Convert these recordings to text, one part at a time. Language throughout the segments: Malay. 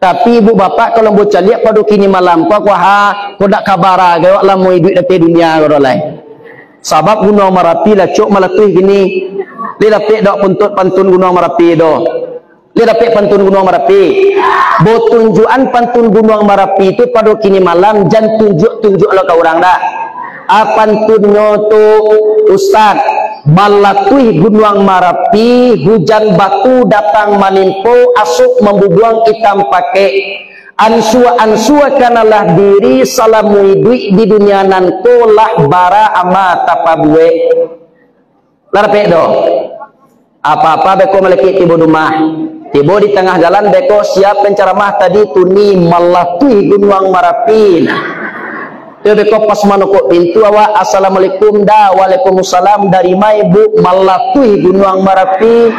Tapi ibu bapak kalau bocah lihat pada kini malam kau kau dak kabar gawak lah mau hidup di dunia kau lain. Sebab Gunung Merapi lah cok malatih gini. Dia dapat dak pantun Gunung Merapi do. Dia dapat pantun Gunung Merapi. Bo tunjukan pantun Gunung Merapi itu pada kini malam jangan tunjuk lo ke orang dah. Pantunnya tu Ustaz malatui Gunung Merapi, hujan batu datang menimpa, asuk membubuang hitam pakai. Ansua kanalah diri salamui duit di dunia nanto lah bara ama tapabue. Larpe do. Apa-apa beko meleki tibo rumah. Tibo di tengah jalan beko siap penceramah tadi tuni malatui Gunung Merapi. Dia beko pas manukuk pintu awak assalamualaikum dah waalaikumsalam dari mai bu malatui Gunung Merapi.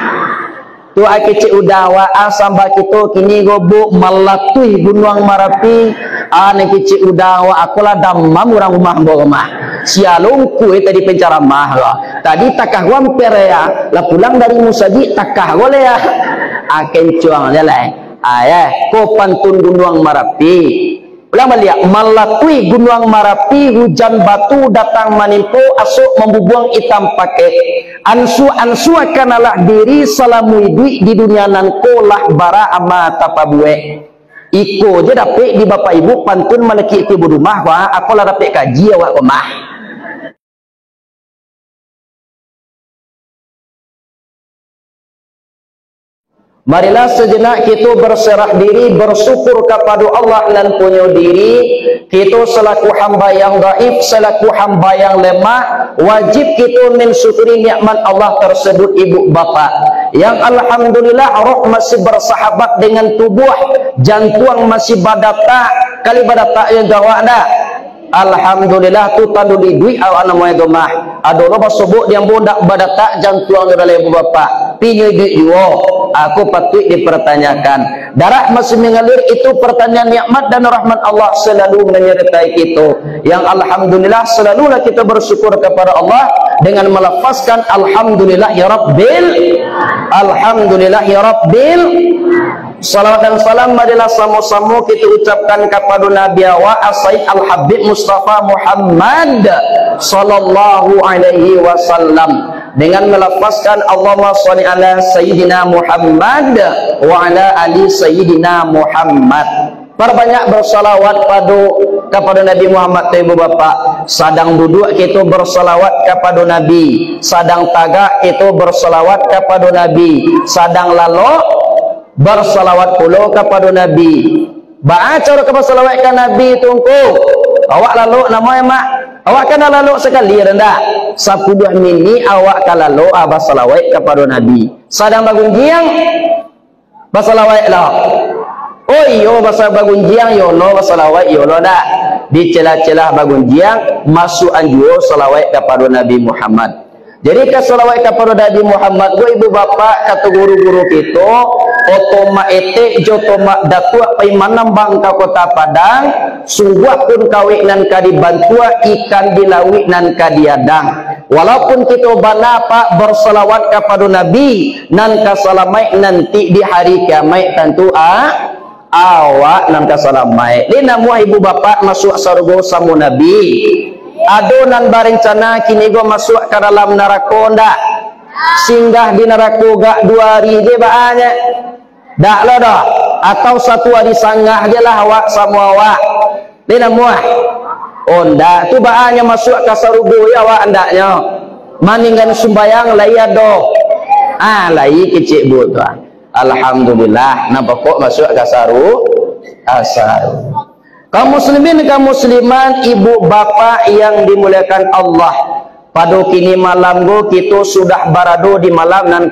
Tu kecik udah wa asamba kita kini gobu malatui Gunung Merapi. Ane kecik udah wa akulah damam orang rumah rumah. Sialungku tadi penceramah lah. Tadi takah wampir ya. Lah pulang dari musaji takah boleh ya. Aken cuang jalan. Ko pantun Gunung Merapi. Ulang balik, malatui Gunung Merapi, hujan batu datang menimpa, asuk membubuang hitam pakai. Ansu kanalah diri salamui duit di dunia nanko lah bara ama tapabue. Iko je dapat di bapak ibu pantun meleki ibu rumah wah aku lah dapat kaji awak rumah. Marilah sejenak kita berserah diri, bersyukur kepada Allah dan punya diri. Kita selaku hamba yang gaib, selaku hamba yang lemah, wajib kita mensyukuri nikmat Allah tersebut ibu bapa. Yang alhamdulillah roh masih bersahabat dengan tubuh, jantung masih badata, kali badata yang gawak dah. Alhamdulillah tu tandu di duit awak namanya gemah. Adolah pasubuk yang bundak badata jantung dalam ibu bapa. Pinyu duit yo. Aku patut dipertanyakan. Darah masih mengalir itu pertanyaan nikmat dan rahmat Allah selalu menyertai kita. Yang alhamdulillah selalulah kita bersyukur kepada Allah dengan melafazkan alhamdulillah ya rabbil. Alhamdulillah ya rabbil. Salawat dan salam marilah sama-sama kita ucapkan kepada Nabi wa Sayyid Al-Habib Mustafa Muhammad sallallahu alaihi wasallam dengan melafazkan Allahumma shalli ala Sayyidina Muhammad wa ala ali Sayyidina Muhammad. Perbanyak bersalawat kepada Nabi Muhammad ibu bapa. Sadang duduk kita bersalawat kepada Nabi, sadang tagak kita bersalawat kepada Nabi, sadang lalu bersalawat pula kepada Nabi. Baca kepada salawat ke Nabi tungku. Awak lalu namanya mak. Awak kena lalu sekali rendah. 10 minit awak kena lalu bersalawat kepada Nabi. Sadang bagunjiang bersalawat lah. Oh iyo bahasa bagunjiang yo lo bersalawat yo lo dah. Di celah-celah bagunjiang masuk anjur salawat kepada Nabi Muhammad. Jadi kesalawat kepada Nabi Muhammad go ibu bapa kata guru-guru kita otoma etek jotoma datua paimanam bangka kota Padang sungguh pun kawinan kadi bantua ikan dilawi nan kadiadang. Walaupun kita bana pak bersalawat kepada Nabi nan kasalamai nanti di hari kiamat tentu awak nan kasalamai. Dina muah ibu bapa masuk surga sama Nabi. Adonan berencana kini gua masuk ke dalam neraka ndak singgah di neraka gak 2 hari je bahannya dak lo dah atau 1 hari sanggah je lah awak sama awak dia muah oh ndak tu bahannya masuk ke surga ya awak ndaknya maninggan sembayang laya do lai kecik bu tu alhamdulillah nampak kok masuk ke surga. Kaum muslimin, kaum musliman, ibu bapa yang dimuliakan Allah. Pada kini malam go kita sudah barado di malam nan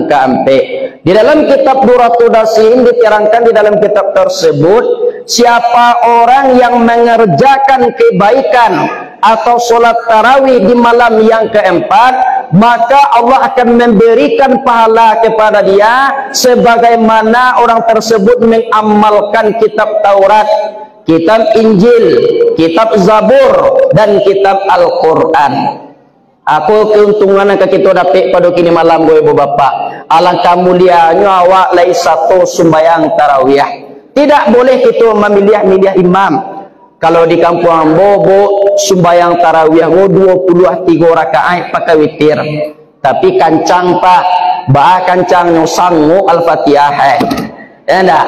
keempat. Di dalam kitab Duratul Dasin diterangkan di dalam kitab tersebut siapa orang yang mengerjakan kebaikan atau solat tarawih di malam yang keempat maka Allah akan memberikan pahala kepada dia sebagaimana orang tersebut mengamalkan kitab Taurat, kitab Injil, kitab Zabur dan kitab Al-Quran. Aku keuntungan yang kita dapat pada kini malam gue ibu bapa. Alangkah mulianya awak lai satu sembayang tarawih. Tidak boleh kita memilih-milih imam. Kalau di kampung Bobo sembayang tarawih 23 rakaat pakai witir. Tapi kancang pak, kancang nyusangmu Al-Fatihah. Ya enggak?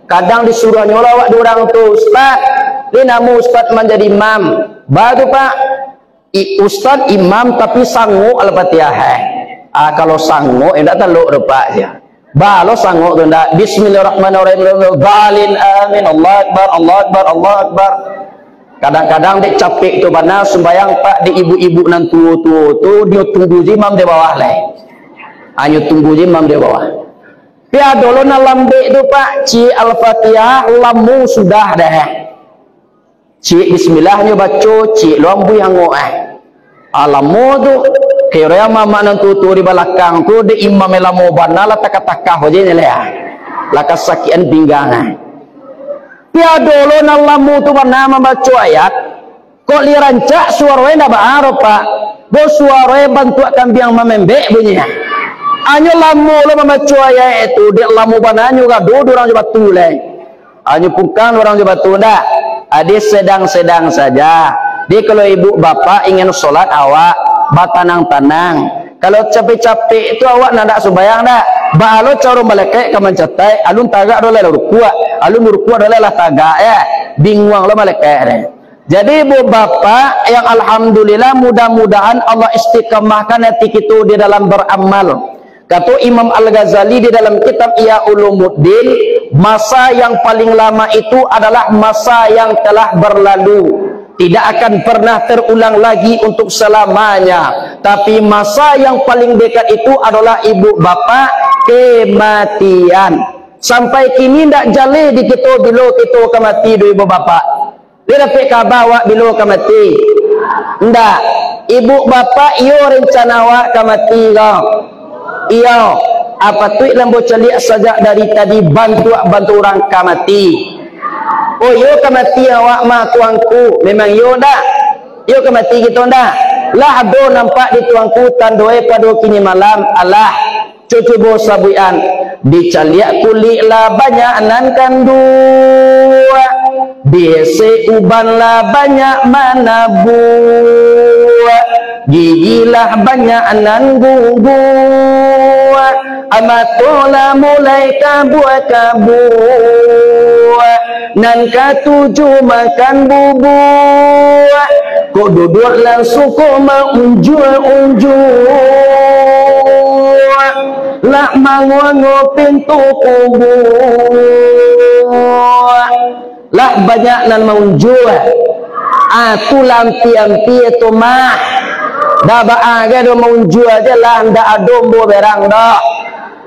Kadang disuruh nyolawak orang tu, Ustaz, ini nama Ustaz menjadi imam. Baru pak, Ustaz imam tapi sanggup Al-Fatihah. Kalau sanggup, enggak teluk rupa dia. Balo sanggup tu enggak. Bismillahirrahmanirrahim. Galin amin. Allah Akbar, Allah Akbar, Allah Akbar. Kadang-kadang dek capek tu mana sembayang pak di ibu-ibu nan tua-tua tu dia tunggu imam di bawah lah. Hanya tunggu imam di bawah. Pia dulu na lambe tu pak ci Al-Fatihah lamu sudah dah. Ci bismillahnya baca ci lambu yang ngoeh. Alamu tu kira mama nan tua-tua di belakang tu de imam lamu bana la tak-takah aja ni lah. La kasakian pinggang. Pia dulu na lamu tu mana membaca ayat. Kok li rancak suaranya ndak baharap pak. Bo suaranya bantu kambing memembek bunyinya. Hanya lamu lo membaca ayat itu dia lamu bananyo ga do orang coba tulai. Hanya bukan orang coba tunda. Adik sedang-sedang saja. Dia kalau ibu bapak ingin solat awak batanang-tanang. Kalau capek-capek itu awak nak sembahyang dah. Ba alo cara malaikat ka mencetai alun tagak dole rukua. Alun rukua dole lah tagak ya. Bingung lo malaikat ni. Jadi ibu bapak yang alhamdulillah mudah-mudahan Allah istiqamahkan hati kita di dalam beramal. Kata Imam Al-Ghazali di dalam kitab Ihya Ulumuddin, masa yang paling lama itu adalah masa yang telah berlalu. Tidak akan pernah terulang lagi untuk selamanya. Tapi masa yang paling dekat itu adalah ibu bapak kematian. Sampai kini tidak jale di kita bila kita kemati do ibu bapak. Dia dapat kabar awak bila kemati. Tidak. Ibu bapak iyo rencana awak kemati kau. Iyo. Apa tu lambo celiak saja dari tadi bantu orang kemati. Oh yo kemati awak mah tuanku. Memang yo dah. Yo kemati gitu dah. Lah do nampak di tuanku tandoe pada kini malam. Alah cucu bosa buian. Dicaliak kulit lah banyak nan kandua. Biasa uban lah banyak mana buah. Gigilah banyak nan gugua. Amatola mulai kabua-kabua. Nan katuju makan bubuk. Kok duduk langsung kok menunjuk-unjuk. Lak mangongo pintu kubur. Lah banyak nan menunjuk. Tu lampi-lampi itu mah. Dah baaga do menunjuk aja lah. Ndak adombo berang dah.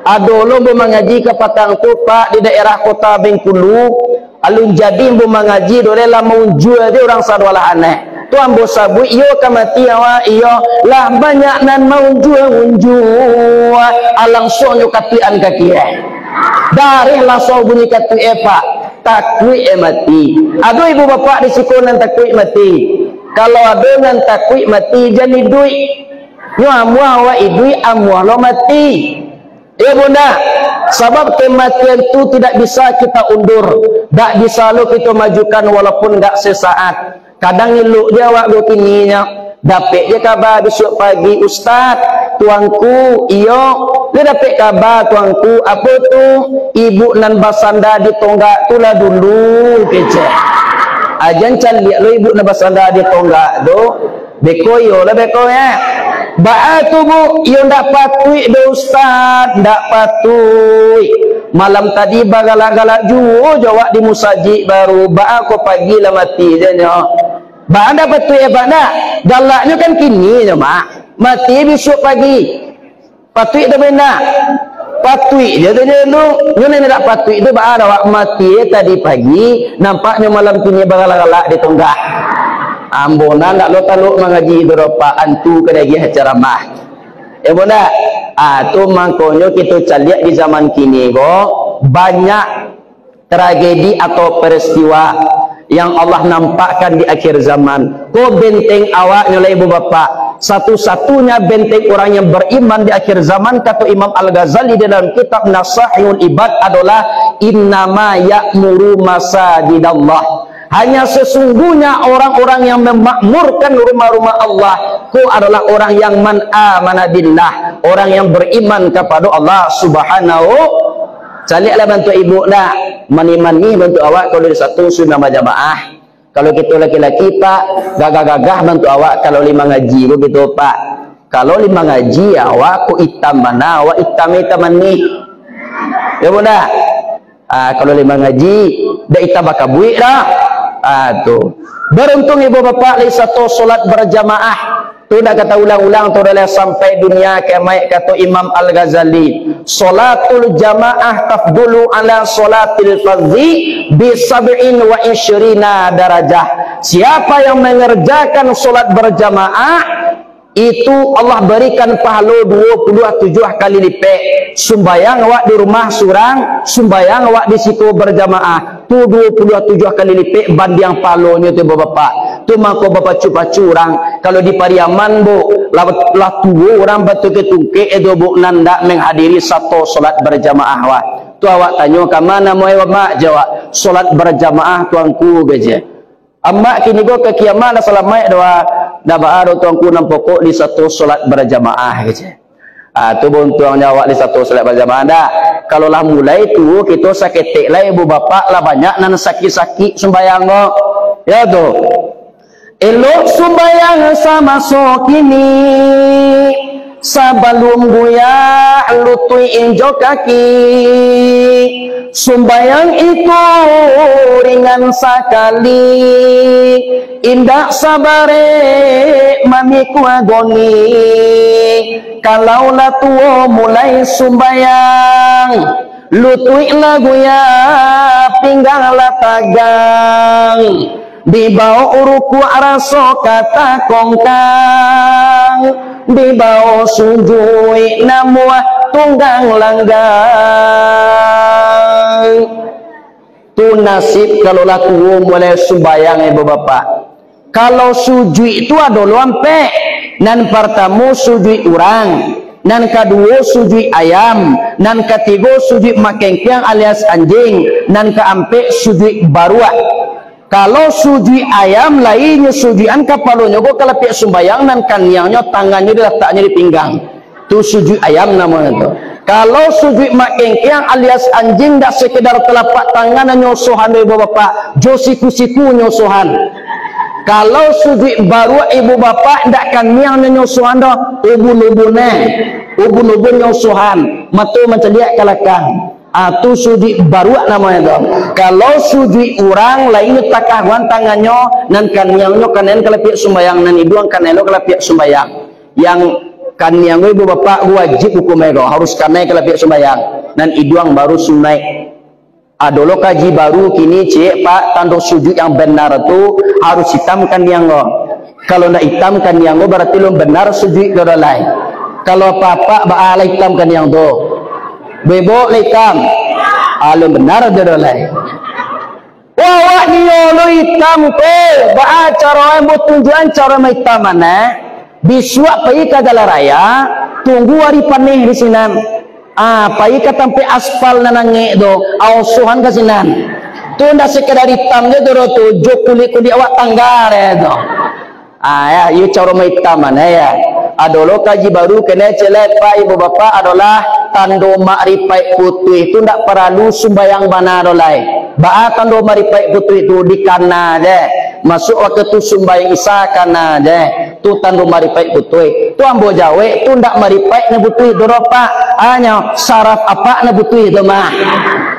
Ado lombo mengaji ke Patang tu pak di daerah kota Bengkulu. Alun jadi mbo mengaji do lela menunjuk dia orang sadwala aneh. Tu ambo sabu iyo kamati awak iyo lah banyak nan menunjuk alang sonyo katian kaki dari langsung bunyi katu pak takwi mati. Aduh ibu bapak di sikonan takwi mati. Kalau ada nan takwi mati jadi duit nyamu awak idui amuah lo mati. Ya bunda, sebab kematian itu tidak bisa kita undur, tak bisa lo kita majukan walaupun tak sesaat. Kadang ngeluk dia awak begininya, dapat dia kabar besok pagi, Ustaz, tuanku, iyo, dia dapat kabar tuanku, apa tu? Ibu nan basanda di tonggak tu lah dulu, kece. Ajan caliak lo ibu nan basanda di tonggak tu, beko iyo lah beko ya. Ba'a tu bu, iyo ndak patui do Ustaz, ndak patui. Malam tadi bagala-gala juo jawab di musaji baru ba'a ko pagi lah mati janya. Ba'a ndak patui apa ndak? Galaknya kan kini je mak. Mati besok pagi. Patui dah benda. Patui dia tu lu. Nyo ndak patui tu ba'a dah mati tadi pagi, nampaknya malam kini bagala-gala di tonggak. Ambona ndak lo taluk mengaji berupa antu kedagi ceramah. Ya bunda, tu mangkonyo kita caliak di zaman kini go banyak tragedi atau peristiwa yang Allah nampakkan di akhir zaman. Ko benteng awak nyoleh ibu bapak. Satu-satunya benteng orang yang beriman di akhir zaman, kata Imam Al-Ghazali dalam kitab Nasahihul Ibad adalah innama ya'muru masajidallah. Hanya sesungguhnya orang-orang yang memakmurkan rumah-rumah Allah itu adalah orang yang man amana billah, orang yang beriman kepada Allah Subhanahu. Caliklah bantu ibu nak mani-mani bantu awak kalau di satu sunnah jamaah. Kalau kita laki-laki pak gagah-gagah bantu awak kalau 5 ngaji begitu pak. Kalau 5 ngaji awak ku hitam mana awak hitam mani. Ya mudah. Kalau 5 ngaji dah hitam bakabui dah. Tuh. Beruntung ibu bapak li satu solat berjamaah. Tu dah kata ulang-ulang tu dah sampai dunia kiamat, kata Imam Al-Ghazali. Salatul jamaah tafdulu ala salatil fardhi bi 27 darajah. Siapa yang mengerjakan solat berjamaah itu Allah berikan pahala 27 kali lipat. Sumbayang awak di rumah surang, sumbayang awak di situ berjamaah, tu 27 kali lipat banding pahalanya tu bapak. Tu mako bapak pacu orang kalau di Pariaman bu lah tuh orang batu ketungke edo bu nanda menghadiri satu solat berjamaah wah. Tu awak tanya ke mana mau awak jawab solat berjamaah tuanku beje. Amma kini go ke kiamat dah salamai doa dah baru tuanku nampokok di satu solat berjamaah beje. Tu pun tuang jawab di satu solat berjamaah dah. Kalau lah mulai tu kita sakit lah ibu bapak lah banyak nan sakit-sakit sembayang go. Ya tu. Elok sumbayang sama sokini sebelum buya lutui injok kaki. Sumbayang itu ringan sekali, indah sabare mamiku agoni. Kalau lah tua mulai sumbayang, lutui lagu ya pinggang lah tagang. Di bawah uruku araso kata kongkang, di bawah sujui namua tunggang langgang. Tu nasib kalau laku mulai sumbayang ibu bapak. Kalau sujui itu ada luampe, nan pertama sujui orang, nan kedua sujui ayam, nan ketiga sujui makengkeng alias anjing, nan keempat sujui baruak. Kalau sujui ayam lainnya sujuan kapalonya go kalau pihak sumbayang nan kaniangnya tangannya diletaknya di pinggang. Tu sujui ayam namanya tu. Kalau sujui makengkeng alias anjing dak sekedar telapak tangan nyosohan ibu bapak, jo siku-siku nyosohan. Kalau sujui baru ibu bapak dak kaniang nyosohan dah ubun-ubune. Ubun-ubun nyosohan, matu menceliak kalakang. Tu sujud baru namanya tu. Kalau sujud orang lain takahuan tangannya nan kaniangnya kanen kelepiak sumbayang nan iduang kanelo kelepiak sumbayang. Yang kaniang ibu bapak wajib hukum ego harus kanai kelepiak sumbayang. Nan iduang baru sunai. Adolo kaji baru kini cek pak tanda sujud yang benar tu harus hitam kaniang lo. Kalau ndak hitam kaniang lo berarti lo benar sujud ke lain. Kalau papa baala hitam kaniang tu. Bebo lekam alum benar jadolai. Wah ni lo hitam ko ba cara mo tujuan cara hitam mana biswa pai ka raya tunggu hari panih di sinan. Pai ka tampe aspal nanange do ausuhan ka sinan. Tu nda sekedar hitam je do tu jo kulit awak tanggar ya do. Ya yu cara hitam mana ya. Adolo kaji baru kena celek pak ibu bapak adalah tando makrifat putih itu ndak perlu sumbayang mana dolai. Ba tando makrifat putih itu di kana je. Masuk waktu tu sumbayang isa kana je. Tu tando makrifat putih. Tu ambo jawe tu ndak makrifat na putih doropa. Hanya saraf apa na putih tu mah.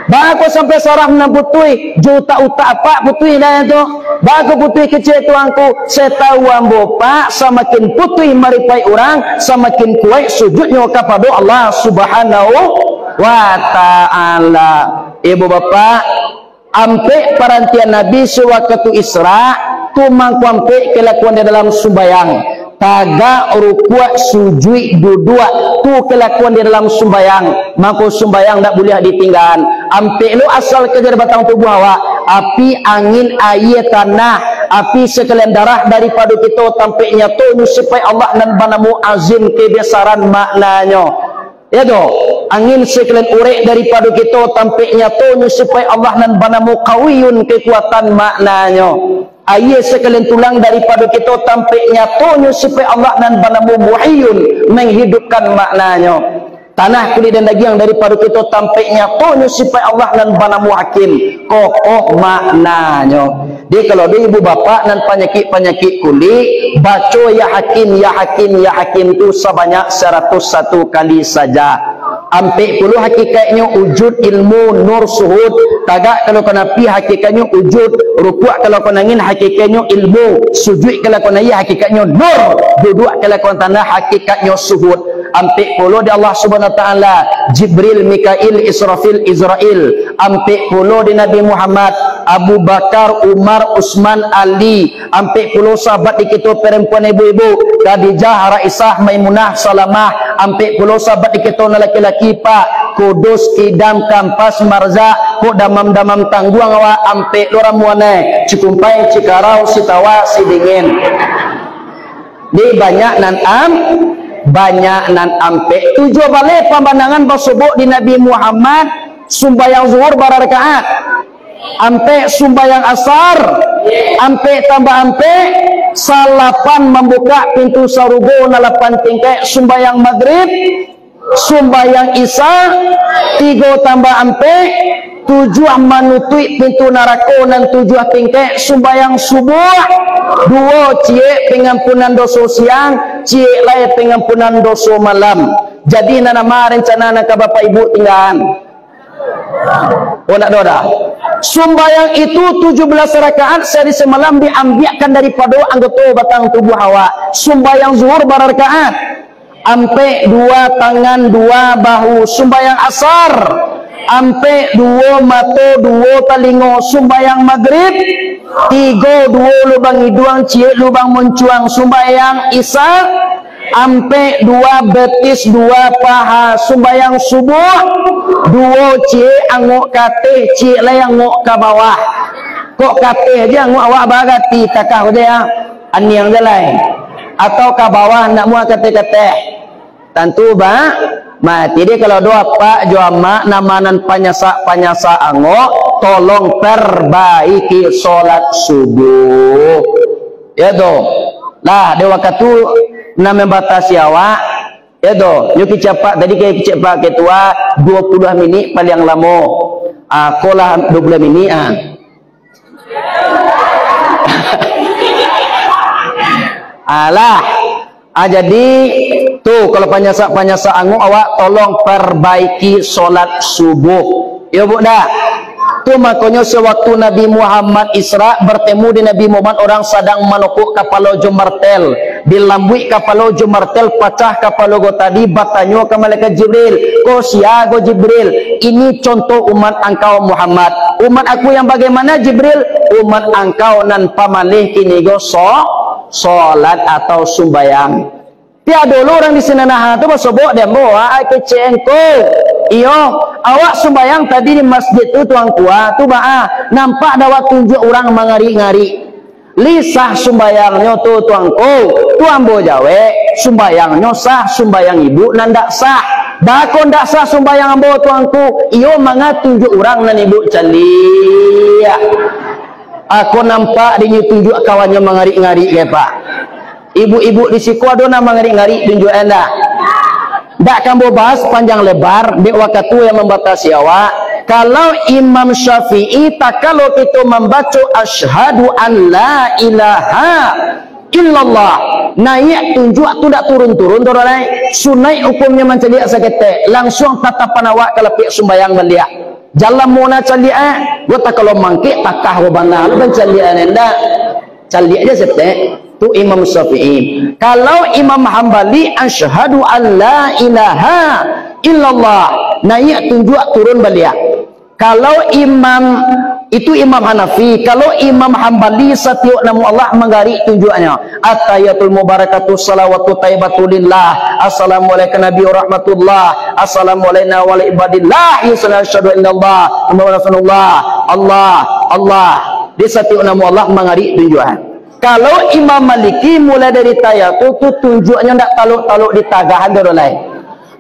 Ba ko sampai saraf na putih juta uta apa putih dah tu. Ba ko putih kecil tuangku setahu ambo pak semakin putih makrifat orang semakin kuat sujudnya kepada Allah Subhanahu wa ta'ala. Ibu bapak ampe perantian Nabi sewaktu Isra tu mangku ampe kelakuan di dalam sumbayang tagak, rukuk, sujud, duduk. Tu kelakuan di dalam sembayang. Maka sembayang tak boleh ditinggal. Ampe lu asal kejar batang tubuh awak. Api, angin, air, tanah, api sekalian darah daripada kita tampaknya tu supaya Allah dan banamu azim kebesaran maknanya. Ya doh, angin sekalian urek daripada kita tampaknya tu supaya Allah dan banamu qawiyun kekuatan maknanya. Air sekalian tulang daripada kita tampaknya tu supaya Allah dan banamu muhyun menghidupkan maknanya. Tanah, kulit dan daging daripada kita tampaknya tu supaya Allah dan banamu hakim kokoh maknanya. Jadi kalau dia ibu bapa dan penyakit-penyakit kulit, baca ya hakim ya hakim ya hakim tu sebanyak 101 kali saja. Ampe puluh hakikatnya wujud ilmu nur suhud. Tagak kalau kena pi hakikatnya wujud. Rukuk kalau kena angin hakikatnya ilmu. Sujud kalau kena ya hakikatnya nur. Duduk kalau kena tanah hakikatnya suhud. Ampe puluh di Allah Subhanahu wa taala Jibril, Mikail, Israfil, Israel. Ampe puluh di Nabi Muhammad, Abu Bakar, Umar, Utsman, Ali. Ampe puluh sahabat di kita perempuan ibu-ibu, Khadijah, Raisah, Maimunah, Salamah. Ampe puluh sahabat di kita laki-laki Pak, Kudus, Idam, Kampas, Marza, kok damam-damam tangguang awak. Ampe lorang muane Cikumpai, Cikarau, Sitawa, Sidingin. Di banyak nan ampe tujuh balik pemandangan bersubuh di Nabi Muhammad sumbayang zuhur berapa rakaat, ampe sumbayang asar, ampe tambah ampe salapan membuka pintu sarugo 8 tingkat, sumbayang maghrib, sumbayang isya 3 tambah ampe 7 manutui pintu neraka dan 7 tingkat, sumbayang subuh 2 cie pengampunan dosa siang, cie lain pengampunan dosa malam. Jadi nama rencana nak bapak ibu tinggalan. Oh nak doa. Sumbayang itu 17 rakaat sehari semalam diambilkan daripada anggota batang tubuh awak. Sumbayang zuhur berapa rakaat? Ampe 2 tangan 2 bahu. Sumbayang asar ampe 2 mata 2 telinga. Sumbayang maghrib 3 2 lubang hidung cie lubang mencuang. Sumbayang isya ampe 2 betis 2 paha. Sumbayang subuh 2 cie angok kateh cie lai angok ke bawah. Kok kateh dia angok awak bagati takah dia aniang dia lain atau ke bawah nak muat kateh-kateh tentu ba mati dia. Kalau doa pak jama namanan panyasa angok tolong perbaiki solat subuh ya do lah dia waktu na membatasi awak ya do nyuki cepat tadi kayak cepat ketua 20 minit paling lama kolah 20 minit alah jadi tuh kalau panyasa anguk awak tolong perbaiki solat subuh ya bu dah. Itu makanya sewaktu Nabi Muhammad Isra bertemu di Nabi Muhammad orang sedang menukuk kapal Jumartel, dilambui kapal Jumartel pecah kapal go tadi bertanya ke malaikat Jibril, kau siapa Jibril? Ini contoh umat engkau Muhammad. Umat aku yang bagaimana Jibril? Umat engkau nan pamalih kini go solat atau sumbayang. Tiada dulu orang di sini nah tu bersobok dia bawa kecengko. Iyo, awak sembahyang tadi di masjid tu tuang tua tu nampak dapat tunjuk orang mengari-ngari. Lisah sembahyangnya tu tuangku, tu ambo jawe sembahyangnya sah, sembahyang ibu nandak sah. Bakon ndak sah sembahyang ambo tuangku. Iyo mangat tunjuk orang nan ibu calia. Aku nampak dia tunjuk kawannya mengari-ngari ke Pak. Ibu-ibu di siku ada nama ngari-ngari tunjuk anda. Tak kamu bahas panjang lebar di waktu yang membatasi awak. Kalau Imam Syafi'i tak kalau kita membaca asyhadu an la ilaha illallah naik tunjuk tu tak turun-turun tu naik sunai hukumnya mencari sakete langsung tatapan awak kalau pik sembayang belia jalan muna cali gua tak kalau mangkik takah gua bana lu kan cali anda cali aja sete. Tu Imam Syafi'i. Kalau Imam Hambali asyhadu an la ilaha illallah naik tunjuk turun balik. Kalau Imam Itu Imam Hanafi. Kalau Imam Hambali setiap nama Allah menggari tunjuknya. At-tahiyatul mubarakatuh salawatu taibatulillah. Assalamualaikum Nabi rahmatullah. Assalamualaikum wa ibadillah. Asyhadu an la ilaha illallah. Allah. Di setiap nama Allah menggari tunjuknya. Kalau Imam Maliki mulai dari tahiyatul itu tunjuknya tidak taluk-taluk di tagahan dari lain.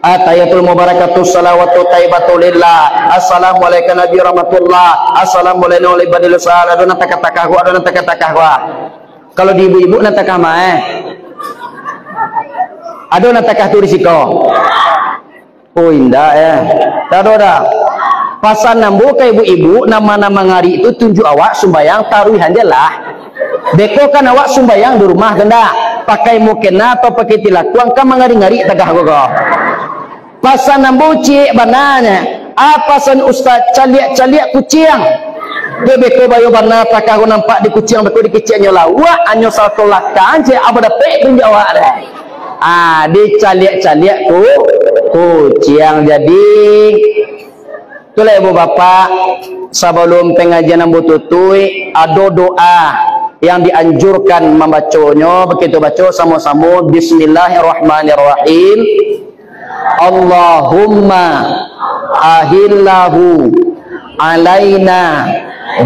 At-tahiyatul mubarakatuh salawatu taibatulillah. Assalamualaikum Nabi rahmatullah. Assalamualaikum wa ibadillah. Adona takah. Kalau di ibu-ibu nak takah mah adona takah tu risiko. Oh indah ya. Tadoda. Pasan nambu ke ibu-ibu nama-nama ngari itu tunjuk awak sumbayang taruhan je lah. Beko kan awak sumbayang di rumah genda pakai mukena atau pakai tilakuang kan mengari-ngari tagah gogo. Pasan nambu cik bananya. Pasan ustaz caliak kucing. Dia beko bayo bana tagah nampak di kucing beko di kecilnya lah. Wah anyo satu lakan je abada pek tunjuk awak dah. Di caliak kucing jadi. Itulah ibu bapak, sebelum pengajian nambu tutui ada doa yang dianjurkan membacanya. Begitu baca sama-sama bismillahirrahmanirrahim. Allahumma ahillahu alaina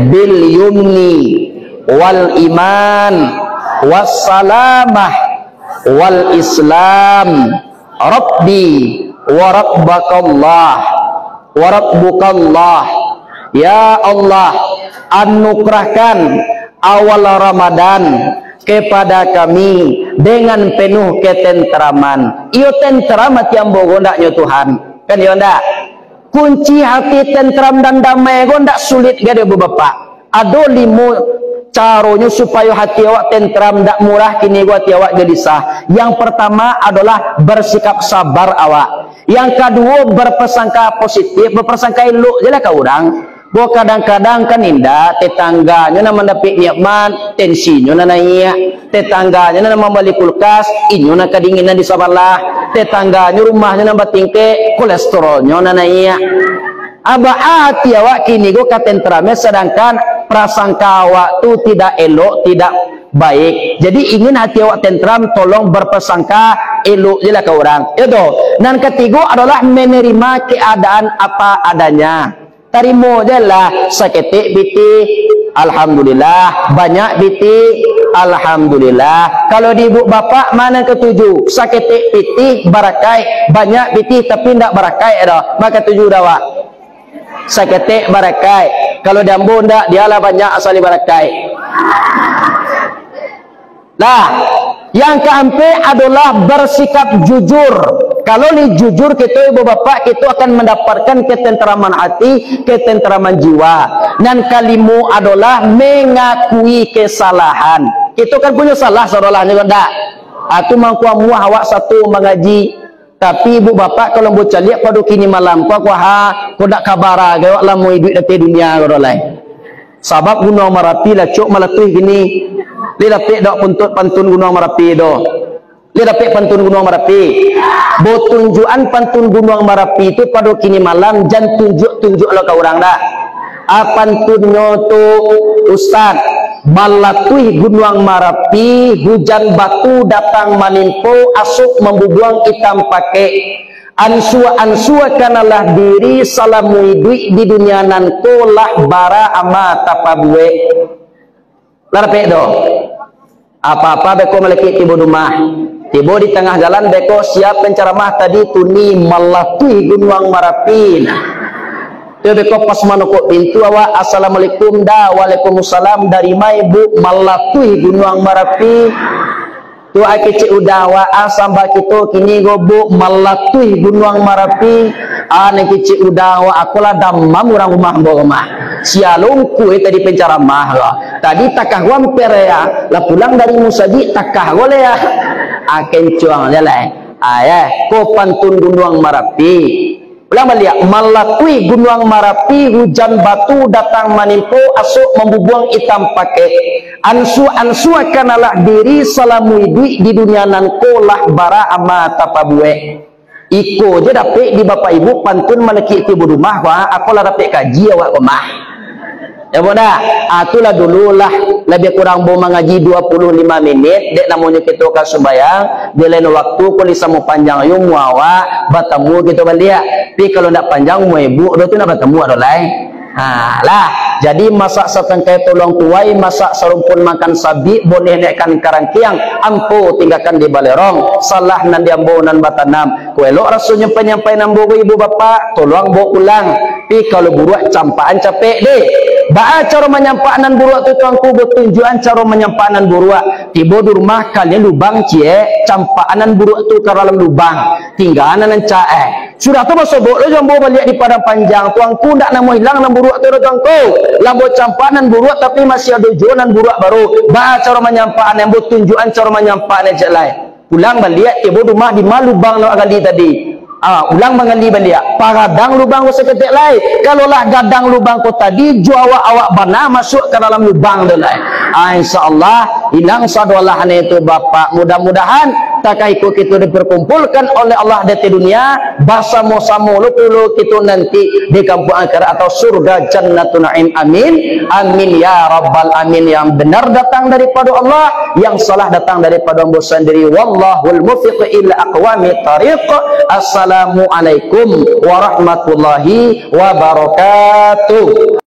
bil yumni wal iman wassalamah wal islam rabbi wa rabbakallah wa rabbukallah. Ya Allah, anugerahkan awal Ramadan kepada kami dengan penuh ketentraman. Iyo tentraman yang bogondaknya Tuhan. Kan iyo ndak? Kunci hati tentram dan damai gondak sulit gede bu bapak. Ada 5 caranya supaya hati awak tentram dak murah kini gua hati awak gelisah. Yang pertama adalah bersikap sabar awak. Yang kedua berpersangka positif, berpersangka elok jelah kau orang. Bo kadang-kadang kan indah tetangganya nama mendapat nyaman, tensinya na naik, tetangganya nama beli kulkas, inyo na kedinginan di sabarlah, tetangganya rumahnya nama tingke, kolesterolnya na naik. Hati awak kini go katentrame sedangkan prasangka awak tu tidak elok, tidak baik. Jadi ingin hati awak tentram, tolong berpersangka elok jelah ke orang. Itu. Dan ketiga adalah menerima keadaan apa adanya. Tarimo jelah saketik biti, alhamdulillah. Banyak biti, alhamdulillah. Kalau di ibu bapak mana ketujuh? Saketik biti barakai, banyak biti tapi tidak barakai dah. Maka tujuh dawa. Saketik barakai. Kalau dambu ndak dialah banyak asal barakai. Nah, yang keempat adalah bersikap jujur. Kalau ni jujur kita ibu bapak, kita akan mendapatkan ketentraman hati, ketentraman jiwa. Dan kalimu adalah mengakui kesalahan. Kita kan punya salah saudara juga ndak. Aku mangku muah awak satu mengaji. Tapi ibu bapak kalau bocah lihat pada kini malam kau dak kabara gawak lah mau hidup di dunia kau lain. Sebab Gunung Merapi lah cok malatih gini. Dia dapat dak pantun Gunung Merapi do. Dia dapat pantun Gunung Merapi. Bo tunjukan pantun Gunung Merapi itu pada kini malam jangan tunjuk lah kau orang dah. Pantunnya tu Ustaz malatih Gunung Merapi, hujan batu datang menimpa, asuk membubuang hitam pakai. Ansua kanalah diri salamui duit di dunia nanto lah bara ama tapabue. Larpe do. Apa-apa beko meleki tibo rumah. Tibo di tengah jalan beko siap penceramah tadi tuni malatih Gunung Merapi. Dia beko pas manukuk pintu awak assalamualaikum dah waalaikumsalam dari mai bu malatih Gunung Merapi. Tu kecik udah wa asamba kita kini gobu malatih Gunung Merapi. Ane kecik udah wa akulah damam orang rumah rumah. Sialungku tadi penceramah lah. Tadi takah wampir ya. Lah pulang dari musaji takah boleh ya. Kencuang jalan. Ko pantun Gunung Merapi. Ulang balik. Malatui Gunung Merapi, hujan batu datang menimpa, asuk membubuang hitam pakai. Ansu kanalah diri salamui duit di dunia nanko lah bara ama tapabue. Iko je dapat di bapak ibu pantun meleki ibu rumah wah aku lah dapat kaji awak rumah. Ya boda, itulah dululah lebih kurang mau mengaji 25 menit dek namanya kita kan sembayang di lain waktu kalau sama panjang yung muawa bertemu gitu balia. Tapi kalau nak panjang mau ibu do tu nak bertemu ada lain. Lah, jadi masak setengkai tolong tuai, masak serumpun makan sabi, boleh naikkan karangkiang, ampu tinggalkan di balerong, salah nan diambo nan batanam. Kuelok rasanya penyampaian ambo ibu bapak, tolong bawa ulang. Tapi kalau buruak campaan capek deh. Ba cara menyampaikan buruak tu tuanku bertunjukan cara menyampaikan buruak. Tiba di rumah kalian lubang cie, campaanan buruak tu ke dalam lubang. Tinggalan nan cae. Sudah tu masuk bok lo jambo balik di padang panjang. Tuanku ndak namo hilang nan buruak tu tuanku. Lambo campaanan buruak tapi masih ada jonan buruak baru. Ba cara menyampaikan yang bertunjukan cara menyampaikan cek lain. Pulang balik tiba di rumah di lubang lo kali tadi. Ulang mengali balik paradang lubang ko seketik lain. Kalau lah gadang lubang ko tadi juawa awak bana masuk ke dalam lubang tu lain. InsyaAllah hilang sadwalah itu bapak. Mudah-mudahan takai ko kita diperkumpulkan oleh Allah di dunia basamo-samo lu kita nanti di kampung akhirat atau surga jannatun na'im. Amin amin ya rabbal amin. Yang benar datang daripada Allah, yang salah datang daripada Allah sendiri. Wallahul mufiq ila aqwami tariq. Assalamualaikum warahmatullahi wabarakatuh.